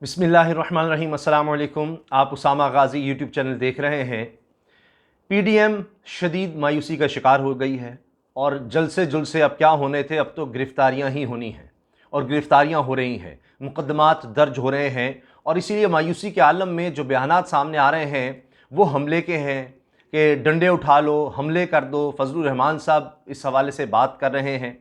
बिस्मिल्लाहिर्रहमानिर्रहीम। अस्सलाम वालेकुम। आप उसामा गाजी यूट्यूब चैनल देख रहे हैं। पीडीएम शदीद मायूसी का शिकार हो गई है और जल्द से जुल्द से अब क्या होने थे, अब तो गिरफ्तारियां ही होनी हैं और गिरफ्तारियां हो रही हैं, मुकदमात दर्ज हो रहे हैं। और इसीलिए मायूसी के आलम में जो बयानात सामने आ रहे हैं वो हमले के हैं कि डंडे उठा लो, हमले कर दो। फजलुर रहमान साहब इस हवाले से बात कर रहे हैं।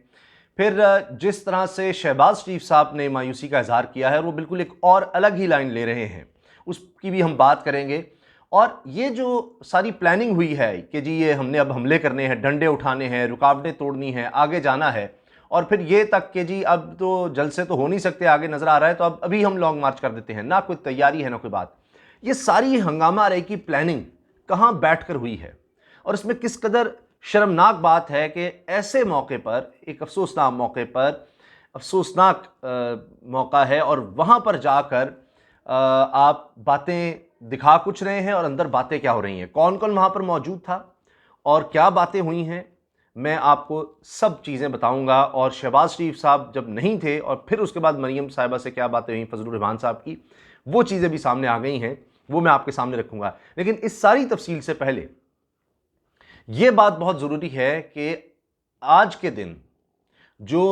फिर जिस तरह से शहबाज शरीफ साहब ने मायूसी का इजहार किया है, वो बिल्कुल एक और अलग ही लाइन ले रहे हैं, उसकी भी हम बात करेंगे। और ये जो सारी प्लानिंग हुई है कि जी ये हमने अब हमले करने हैं, डंडे उठाने हैं, रुकावटें तोड़नी हैं, आगे जाना है, और फिर ये तक कि जी अब तो जल्द से तो हो नहीं सकते, आगे नजर आ रहा है तो अब अभी हम लॉन्ग मार्च कर देते हैं, ना कोई तैयारी है ना कोई बात। ये सारी हंगामा रही की प्लानिंग कहाँ बैठ कर हुई है और इसमें किस कदर शर्मनाक बात है कि ऐसे मौके पर, एक अफसोसनाक मौके पर, अफसोसनाक मौका है और वहाँ पर जाकर आप बातें दिखा कुछ रहे हैं और अंदर बातें क्या हो रही हैं, कौन कौन वहाँ पर मौजूद था और क्या बातें हुई हैं, मैं आपको सब चीज़ें बताऊंगा। और शहबाज शरीफ साहब जब नहीं थे और फिर उसके बाद मरीम साहिबा से क्या बातें हुई, फजलुर रहमान साहब की, वो चीज़ें भी सामने आ गई हैं, वो मैं आपके सामने रखूंगा। लेकिन इस सारी तफसील से पहले यह बात बहुत ज़रूरी है कि आज के दिन जो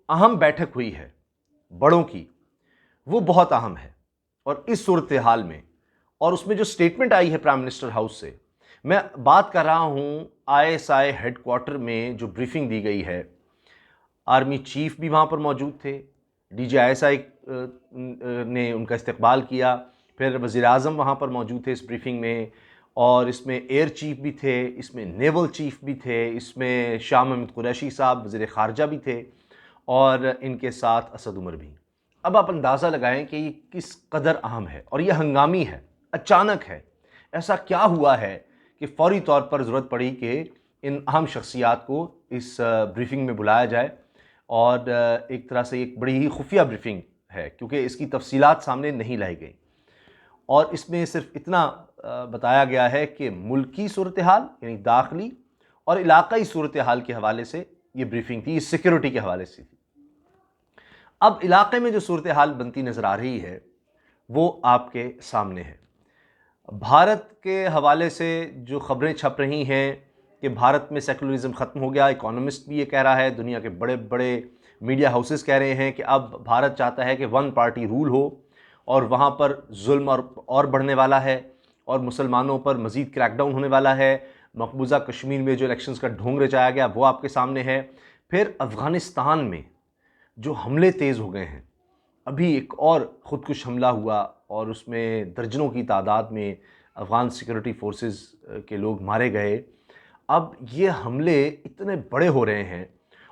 अहम बैठक हुई है बड़ों की, वो बहुत अहम है। और इस सूरत हाल में, और उसमें जो स्टेटमेंट आई है प्राइम मिनिस्टर हाउस से, मैं बात कर रहा हूं आईएसआई हेडक्वार्टर में जो ब्रीफिंग दी गई है। आर्मी चीफ भी वहाँ पर मौजूद थे, डीजीआईएसआई ने उनका इस्तकबाल किया, फिर वज़ीर आज़म वहाँ पर मौजूद थे इस ब्रीफिंग में, और इसमें एयर चीफ भी थे, इसमें नेवल चीफ भी थे, इसमें शाह महमूद कुरैशी साहब वज़ीर ख़ारजा भी थे, और इनके साथ असद उमर भी। अब आप अंदाज़ा लगाएं कि ये किस कदर अहम है और ये हंगामी है, अचानक है। ऐसा क्या हुआ है कि फ़ौरी तौर पर ज़रूरत पड़ी कि इन अहम शख्सियात को इस ब्रीफिंग में बुलाया जाए। और एक तरह से एक बड़ी ही खुफिया ब्रीफिंग है क्योंकि इसकी तफसीलात सामने नहीं लाई गई और इसमें सिर्फ इतना बताया गया है कि मुल्की सूरत हाल यानी दाखिली और इलाकाई सूरत हाल के हवाले से ये ब्रीफिंग थी, सिक्योरिटी के हवाले से थी। अब इलाके में जो सूरत हाल बनती नज़र आ रही है वो आपके सामने है। भारत के हवाले से जो ख़बरें छप रही हैं कि भारत में सेकुलरिज्म ख़त्म हो गया, इकोनॉमिस्ट भी ये कह रहा है, दुनिया के बड़े बड़े मीडिया हाउसेस कह रहे हैं कि अब भारत चाहता है कि वन पार्टी रूल हो और वहाँ पर जुल्म और बढ़ने वाला है और मुसलमानों पर मज़ीद क्रैकडाउन होने वाला है। मकबूजा कश्मीर में जो इलेक्शंस का ढोंग रचाया गया वो आपके सामने है। फिर अफ़गानिस्तान में जो हमले तेज़ हो गए हैं, अभी एक और ख़ुदकुश हमला हुआ और उसमें दर्जनों की तादाद में अफ़गान सिक्योरिटी फोर्सेस के लोग मारे गए। अब ये हमले इतने बड़े हो रहे हैं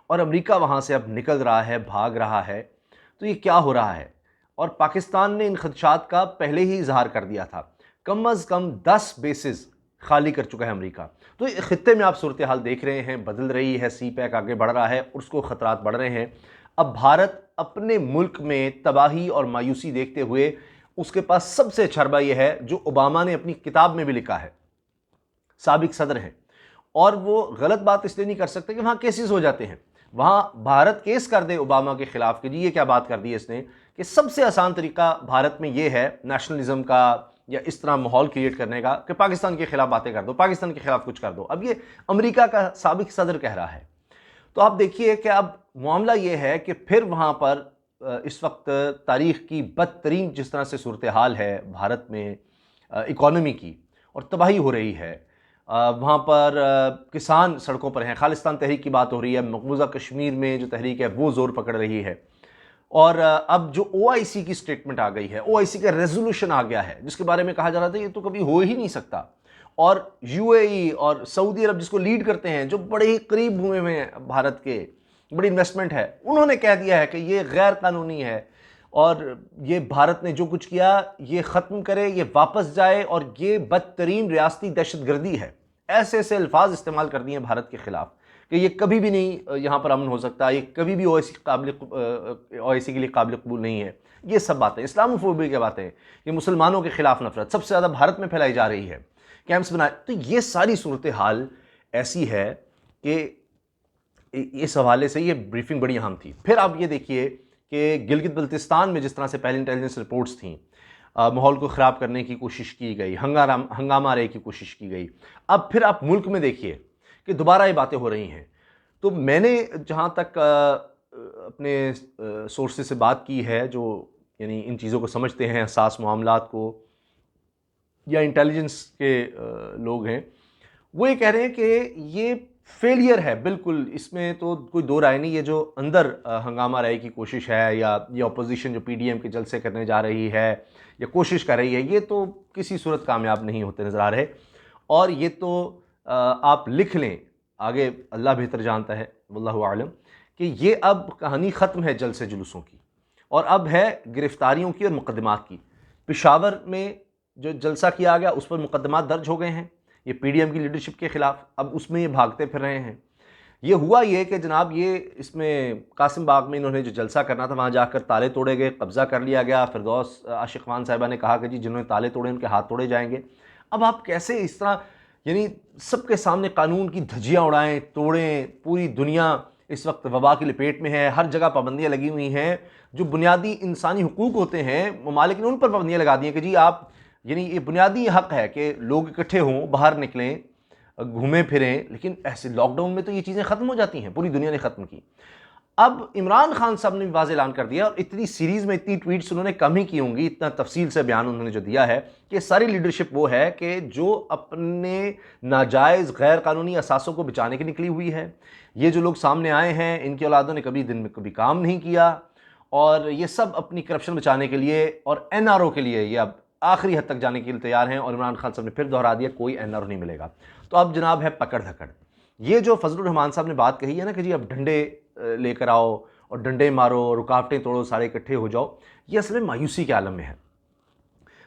और अमेरिका वहाँ से अब निकल रहा है, भाग रहा है, तो ये क्या हो रहा है? और पाकिस्तान ने इन खदशात का पहले ही इजहार कर दिया था। कम अज़ कम 10 बेसिस खाली कर चुका है अमेरिका। तो ख़ित्ते में आप सूरत हाल देख रहे हैं, बदल रही है, सी पैक आगे बढ़ रहा है और उसको ख़तरात बढ़ रहे हैं। अब भारत अपने मुल्क में तबाही और मायूसी देखते हुए, उसके पास सबसे अच्छा हरबा यह है जो ओबामा ने अपनी किताब में भी लिखा है, साबिक सदर हैं और वो गलत बात इसलिए नहीं कर सकते कि वहाँ केसेस हो जाते हैं। वहाँ भारत केस कर दे ओबामा के खिलाफ कि जी ये क्या बात कर दी है इसने, कि सबसे आसान तरीका भारत में ये है नेशनलिज्म का या इस तरह माहौल क्रिएट करने का कि पाकिस्तान के खिलाफ बातें कर दो, पाकिस्तान के खिलाफ कुछ कर दो। अब ये अमेरिका का साबिक सदर कह रहा है। तो आप देखिए कि अब मामला ये है कि फिर वहाँ पर इस वक्त तारीख़ की बदतरीन जिस तरह से सूरत हाल है भारत में इकॉनमी की, और तबाही हो रही है। वहाँ पर किसान सड़कों पर हैं, खालिस्तान तहरीक की बात हो रही है, मकबूजा कश्मीर में जो तहरीक है वो ज़ोर पकड़ रही है। और अब जो ओआईसी की स्टेटमेंट आ गई है, ओआईसी का रेजोल्यूशन आ गया है जिसके बारे में कहा जा रहा था ये तो कभी हो ही नहीं सकता। और यूएई और सऊदी अरब जिसको लीड करते हैं, जो बड़े ही करीब हुए हैं भारत के, बड़ी इन्वेस्टमेंट है, उन्होंने कह दिया है कि ये गैर कानूनी है और ये भारत ने जो कुछ किया ये ख़त्म करे, ये वापस जाए और ये बदतरीन रियासती दहशतगर्दी है। ऐसे ऐसे अल्फाज इस्तेमाल कर दिए भारत के ख़िलाफ़ कि ये कभी भी नहीं यहाँ पर अमन हो सकता, ये कभी भी ओआईसी के लिए काबिल कबूल नहीं है। ये सब बातें इस्लामोफोबिया की बातें, ये मुसलमानों के ख़िलाफ़ नफरत सबसे ज़्यादा भारत में फैलाई जा रही है, कैंप्स बनाए। तो ये सारी सूरत हाल ऐसी है कि इस हवाले से ये ब्रीफिंग बड़ी अहम थी। फिर आप ये देखिए कि गिलगित बल्तिस्तान में जिस तरह से पहले इंटेलिजेंस रिपोर्ट्स थीं, माहौल को ख़राब करने की कोशिश की गई, हंगामा रहे की कोशिश की गई, अब फिर आप मुल्क में देखिए कि दोबारा ये बातें हो रही हैं। तो मैंने जहाँ तक अपने सोर्सेज से बात की है, जो यानी इन चीज़ों को समझते हैं, हसास मामलात को, या इंटेलिजेंस के लोग हैं, वो ये कह रहे हैं कि ये फेलियर है बिल्कुल, इसमें तो कोई दो राय नहीं। ये जो अंदर हंगामा राय की कोशिश है, या ये अपोजिशन जो पीडीएम के जलसे करने जा रही है या कोशिश कर रही है, ये तो किसी सूरत कामयाब नहीं होते नज़र आ रहे। और ये तो आप लिख लें, आगे अल्लाह बेहतर जानता है, वल्लाहु आलम, कि ये अब कहानी ख़त्म है जलसे जुलूसों की, और अब है गिरफ्तारियों की और मुकदमात की। पेशावर में जो जलसा किया गया उस पर मुकदमात दर्ज हो गए हैं, ये पीडीएम की लीडरशिप के ख़िलाफ़, अब उसमें ये भागते फिर रहे हैं। ये हुआ ये कि जनाब, ये इसमें कासिम बाग में इन्होंने जो जलसा करना था, वहाँ जाकर ताले तोड़े गए, कब्ज़ा कर लिया गया। फिरदौस आशिक खान साहिबा ने कहा कि जी जिन्होंने ताले तोड़े उनके हाथ तोड़े जाएंगे। अब आप कैसे इस तरह यानी सबके सामने कानून की धज्जियाँ उड़ाएं, तोड़ें? पूरी दुनिया इस वक्त वबा की लपेट में है, हर जगह पाबंदियाँ लगी हुई हैं। जो बुनियादी इंसानी हुकूक होते हैं, ममालिक ने उन पर पाबंदियाँ लगा दी हैं कि जी आप, यानी ये बुनियादी हक़ है कि लोग इकट्ठे हों, बाहर निकलें, घूमें फिरें, लेकिन ऐसे लॉकडाउन में तो ये चीज़ें ख़त्म हो जाती हैं, पूरी दुनिया ने ख़त्म की। अब इमरान खान साहब ने भी वाज़ेह ऐलान कर दिया, और इतनी सीरीज़ में इतनी ट्वीट्स उन्होंने कम ही की होंगी, इतना तफसील से बयान उन्होंने जो दिया है कि सारी लीडरशिप वो है कि जो अपने नाजायज़ गैर कानूनी असासों को बचाने की निकली हुई है। ये जो लोग सामने आए हैं, इनकी औलादों ने कभी दिन में कभी काम नहीं किया, और ये सब अपनी करप्शन बचाने के लिए और एनआरओ के लिए ये अब आखिरी हद तक जाने के लिए तैयार हैं। और इमरान खान साहब ने फिर दोहरा दिया, कोई एनआरओ नहीं मिलेगा। तो अब जनाब है पकड़ धकड़। ये जो फजलुर रहमान साहब ने बात कही है ना कि जी अब डंडे लेकर आओ और डंडे मारो, रुकावटें तोड़ो, सारे इकट्ठे हो जाओ, ये असल में मायूसी के आलम में है।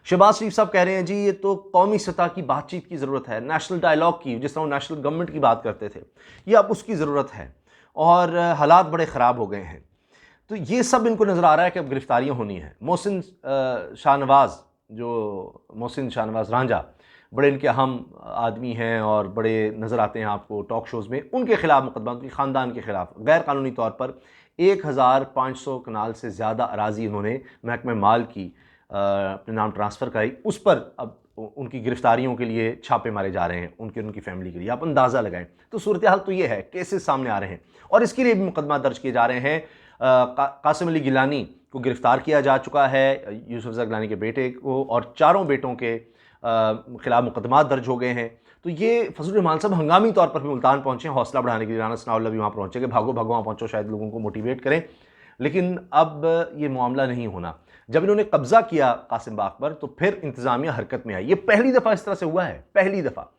शहबाज शरीफ साहब कह रहे हैं जी ये तो कौमी सतह की बातचीत की ज़रूरत है, नेशनल डायलॉग की, जिस तरह वो नेशनल गवर्नमेंट की बात करते थे, ये अब उसकी ज़रूरत है, और हालात बड़े ख़राब हो गए हैं। तो ये सब इनको नज़र आ रहा है कि अब गिरफ्तारियाँ होनी हैं। मोहसिन शाहनवाज रांझा, बड़े इनके अहम आदमी हैं और बड़े नज़र आते हैं आपको टॉक शोज़ में, उनके ख़िलाफ़ मुकदमा, उनके ख़ानदान के ख़िलाफ़ गैर कानूनी तौर पर 1500 कनाल से ज़्यादा अराज़ी उन्होंने महकमे माल की अपने नाम ट्रांसफ़र कराई, उस पर अब उनकी गिरफ्तारियों के लिए छापे मारे जा रहे हैं, उनकी फ़ैमिली के लिए। आप अंदाज़ा लगाएं। तो सूरत हाल तो ये है, केसेस सामने आ रहे हैं, और इसके लिए भी मुकदमा दर्ज किए जा रहे हैं। कासिम अली गिलानी को गिरफ़्तार किया जा चुका है, यूसुफ गिलानी के बेटे को, और चारों बेटों के ख़िलाफ़ मुकदमा दर्ज हो गए हैं। तो ये फजलुर रहमान साहब हंगामी तौर पर भी मुल्तान पहुँचे, हौसला बढ़ाने के लिए। राना सनाउल्लाह भी वहाँ पहुँचे कि भागो भागो वहाँ पहुँचो, शायद लोगों को मोटिवेट करें। लेकिन अब ये मामला नहीं होना। जब इन्होंने कब्ज़ा किया कासिम बाग पर, तो फिर इंतज़ामिया हरकत में आई। ये पहली दफ़ा इस तरह से हुआ है, पहली दफ़ा।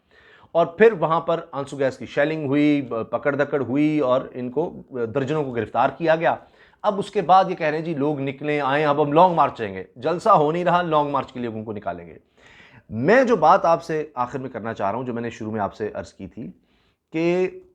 और फिर वहाँ पर आंसू गैस की शेलिंग हुई, पकड़ दकड़ हुई, और इनको दर्जनों को गिरफ्तार किया गया। अब उसके बाद ये कह रहे हैं जी लोग निकलें आएँ, अब हम लॉन्ग मार्च करेंगे। जलसा हो नहीं रहा, लॉन्ग मार्च के लिए लोगों को निकालेंगे। मैं जो बात आपसे आखिर में करना चाह रहा हूँ, जो मैंने शुरू में आपसे अर्ज़ की थी, कि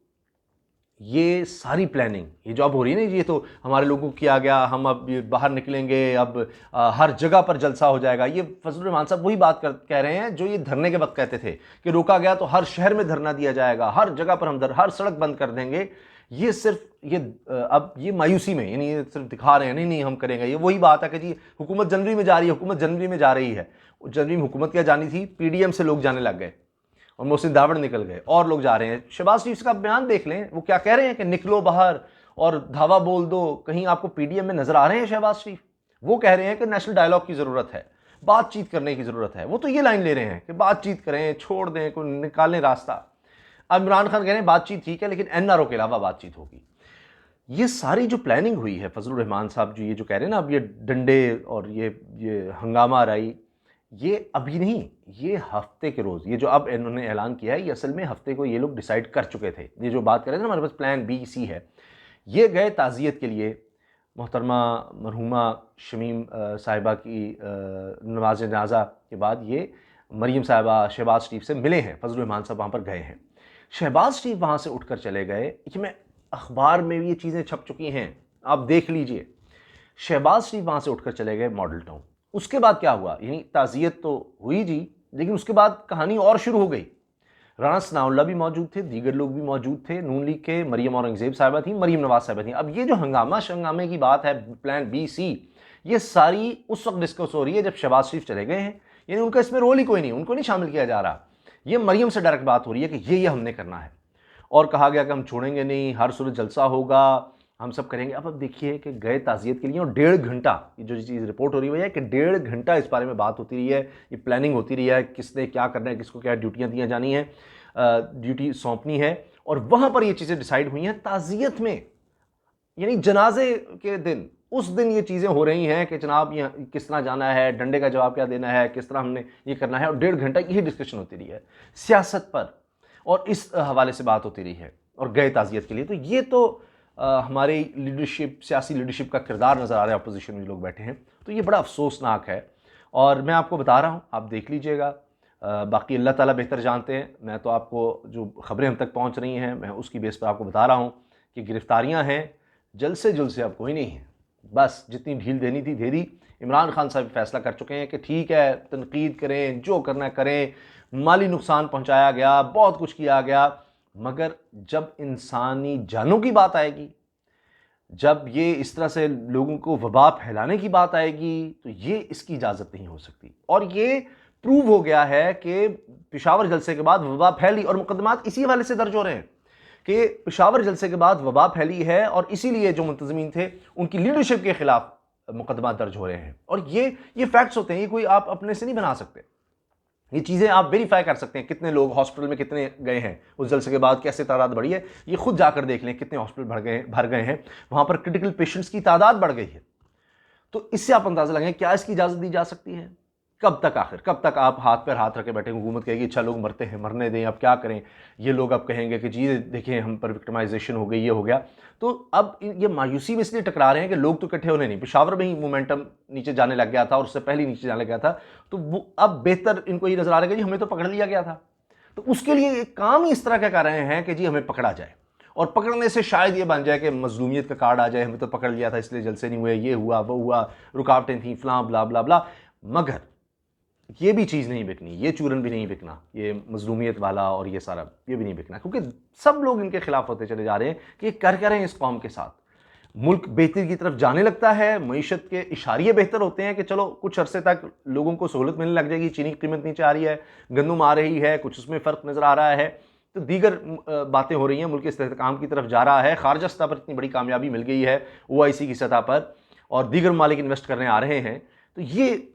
ये सारी प्लानिंग, ये जो अब हो रही है ना, ये तो हमारे लोगों को किया गया, हम अब ये बाहर निकलेंगे, अब हर जगह पर जलसा हो जाएगा। ये फजलुर रहमान साहब वही बात कह रहे हैं जो ये धरने के वक्त कहते थे कि रोका गया तो हर शहर में धरना दिया जाएगा, हर जगह पर हम हर सड़क बंद कर देंगे। ये सिर्फ ये अब ये मायूसी में, यानी ये सिर्फ दिखा रहे हैं, नहीं हम करेंगे। ये वही बात है कि जी हुकूमत जनवरी में जा रही है, हुकूमत जनवरी में जा रही है। जनवरी में हुकूमत क्या जानी थी, पीडीएम से लोग जाने लग गए और मोहसिन दावड़ निकल गए, और लोग जा रहे हैं। शहबाज शरीफ का बयान देख लें, वो क्या कह रहे हैं कि निकलो बाहर और धावा बोल दो। कहीं आपको पीडीएम में नजर आ रहे हैं शहबाज शरीफ? वो कह रहे हैं कि नेशनल डायलॉग की ज़रूरत है, बातचीत करने की ज़रूरत है। वो तो ये लाइन ले रहे हैं कि बातचीत करें, छोड़ दें, कोई निकालें रास्ता। अब इमरान खान कह रहे हैं बातचीत ठीक है, लेकिन एनआरओ के अलावा बातचीत होगी। ये सारी जो प्लानिंग हुई है, फजलुर रहमान साहब जो ये जो कह रहे हैं ना, अब ये डंडे और ये हंगामा राई, ये अभी नहीं, ये हफ्ते के रोज़, ये जो अब इन्होंने ऐलान किया है, ये असल में हफ्ते को ये लोग डिसाइड कर चुके थे। ये जो बात कर रहे थे ना, हमारे पास प्लान बी सी है। ये गए ताज़ियत के लिए, मोहतरमा मरहुमा शमीम साहिबा की नमाज जनाजा के बाद ये मरीम साहिबा शहबाज शरीफ से मिले हैं। फजलुर रहमान साहब वहाँ पर गए हैं, शहबाज शरीफ वहाँ से उठकर चले गए। कि मैं अखबार में भी ये चीज़ें छप चुकी हैं, आप देख लीजिए। शहबाज शरीफ वहाँ से उठकर चले गए मॉडल टाउन। उसके बाद क्या हुआ, यानी ताज़ियत तो हुई जी, लेकिन उसके बाद कहानी और शुरू हो गई। राणा सनाउल्लाह भी मौजूद थे, दीगर लोग भी मौजूद थे, नून लीग के मरियम औरंगजेब साहिबा थी, मरियम नवाज साहिबा थी। अब ये जो हंगामे की बात है, प्लान बी सी, ये सारी उस वक्त डिस्कस हो रही है जब शहबाज शरीफ चले गए हैं, यानी उनका इसमें रोल ही कोई नहीं, उनको नहीं शामिल किया जा रहा। ये मरियम से डायरेक्ट बात हो रही है कि ये हमने करना है, और कहा गया कि हम छोड़ेंगे नहीं, हर सूरत जलसा होगा, हम सब करेंगे। अब देखिए कि गए ताज़ियत के लिए और 1.5 घंटा, ये जो चीज़ रिपोर्ट हो रही है कि 1.5 घंटा इस बारे में बात होती रही है, ये प्लानिंग होती रही है, किसने क्या करना है, किसको क्या ड्यूटियाँ दी जानी है, ड्यूटी सौंपनी है, और वहाँ पर ये चीज़ें डिसाइड हुई हैं ताज़ियत में, यानी जनाजे के दिन, उस दिन ये चीज़ें हो रही हैं कि जनाब यहाँ किस तरह जाना है, डंडे का जवाब क्या देना है, किस तरह हमने ये करना है, और 1.5 घंटा यही डिस्कशन होती रही है सियासत पर, और इस हवाले से बात होती रही है, और गए ताज़ियत के लिए। तो ये तो हमारी लीडरशिप, सियासी लीडरशिप का किरदार नज़र आ रहा है, अपोजिशन में लोग बैठे हैं, तो ये बड़ा अफसोसनाक है। और मैं आपको बता रहा हूँ, आप देख लीजिएगा, बाकी अल्लाह ताला बेहतर जानते हैं। मैं तो आपको जो खबरें हम तक पहुँच रही हैं, मैं उसकी बेस पर आपको बता रहा हूँ कि गिरफ्तारियाँ हैं, जल्द से अब कोई नहीं है, बस जितनी ढील देनी थी दे दी। इमरान खान साहब फैसला कर चुके हैं कि ठीक है, तनकीद करें, जो करना करें, माली नुकसान पहुँचाया गया, बहुत कुछ किया गया, मगर जब इंसानी जानों की बात आएगी, जब ये इस तरह से लोगों को वबा फैलाने की बात आएगी, तो ये इसकी इजाज़त नहीं हो सकती। और ये प्रूव हो गया है कि पेशावर जलसे के बाद वबा फैली, और मुकदमात इसी हवाले से दर्ज हो रहे हैं कि पेशावर जलसे के बाद वबा फैली है, और इसीलिए जो मुंतज़मीन थे उनकी लीडरशिप के खिलाफ मुकदमात दर्ज हो रहे हैं। और ये फैक्ट्स होते हैं, ये कोई आप अपने से नहीं बना सकते, ये चीज़ें आप वेरीफाई कर सकते हैं। कितने लोग हॉस्पिटल में कितने गए हैं उस जलसे के बाद, कैसे तादाद बढ़ी है, ये खुद जाकर देख लें, कितने हॉस्पिटल भर गए हैं, वहाँ पर क्रिटिकल पेशेंट्स की तादाद बढ़ गई है। तो इससे आप अंदाज़ा लगाएं क्या इसकी इजाज़त दी जा सकती है। कब तक, आखिर कब तक आप हाथ पर हाथ रखे बैठे, हुकूमत कहेगी अच्छा लोग मरते हैं, मरने दें, अब क्या करें। ये लोग अब कहेंगे कि जी देखें हम पर विक्टिमाइजेशन हो गई, ये हो गया। तो अब ये मायूसी में इसलिए टकरा रहे हैं कि लोग तो इकट्ठे होने नहीं, पेशावर में ही मोमेंटम नीचे जाने लग गया था, और उससे पहले नीचे जाने लग गया था। तो वो अब बेहतर इनको ये नज़र आ रहा है कि जी हमें तो पकड़ लिया गया था, तो उसके लिए एक काम ही इस तरह का कर रहे हैं कि जी हमें पकड़ा जाए, और पकड़ने से शायद ये बन जाए कि मजलूमियत का कार्ड आ जाए, हमें तो पकड़ लिया था इसलिए जलसे नहीं हुए, ये हुआ वो हुआ, रुकावटें थी, फलां ब्ला ब्ला ब्ला। मगर ये भी चीज़ नहीं बिकनी, ये चूरन भी नहीं बिकना, ये मजलूमियत वाला और ये सारा ये भी नहीं बिकना, क्योंकि सब लोग इनके खिलाफ होते चले जा रहे हैं कि कर रहे हैं इस कौम के साथ। मुल्क बेहतरी की तरफ जाने लगता है, मईशत के इशारे बेहतर होते हैं कि चलो कुछ अरसे तक लोगों को सहूलत मिलने लग जाएगी, चीनी की कीमत नीचे आ रही है, गंदम आ रही है, कुछ उसमें फ़र्क नज़र आ रहा है, तो दीगर बातें हो रही हैं, मुल्क इस्तेहकाम की तरफ जा रहा है, खारजा सतह पर इतनी बड़ी कामयाबी मिल गई है OIC की सतह पर, और दीगर मालिक इन्वेस्ट करने आ रहे हैं, तो ये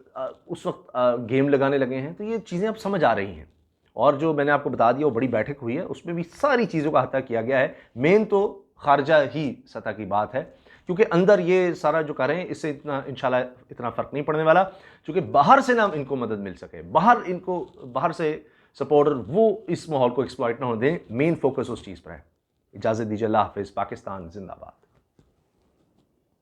उस वक्त गेम लगाने लगे हैं। तो ये चीज़ें अब समझ आ रही हैं, और जो मैंने आपको बता दिया वो बड़ी बैठक हुई है, उसमें भी सारी चीज़ों का अहता किया गया है। मेन तो खारजा ही सतह की बात है, क्योंकि अंदर ये सारा जो कर रहे हैं इससे इतना इंशाल्लाह इतना फ़र्क नहीं पड़ने वाला, क्योंकि बाहर से ना इनको मदद मिल सके, बाहर से सपोर्टर वो इस माहौल को एक्सप्लॉइट ना होने दें। मेन फोकस उस चीज़ पर है। इजाज़त दीजिए, अल्लाह हाफ़िज़, पाकिस्तान जिंदाबाद।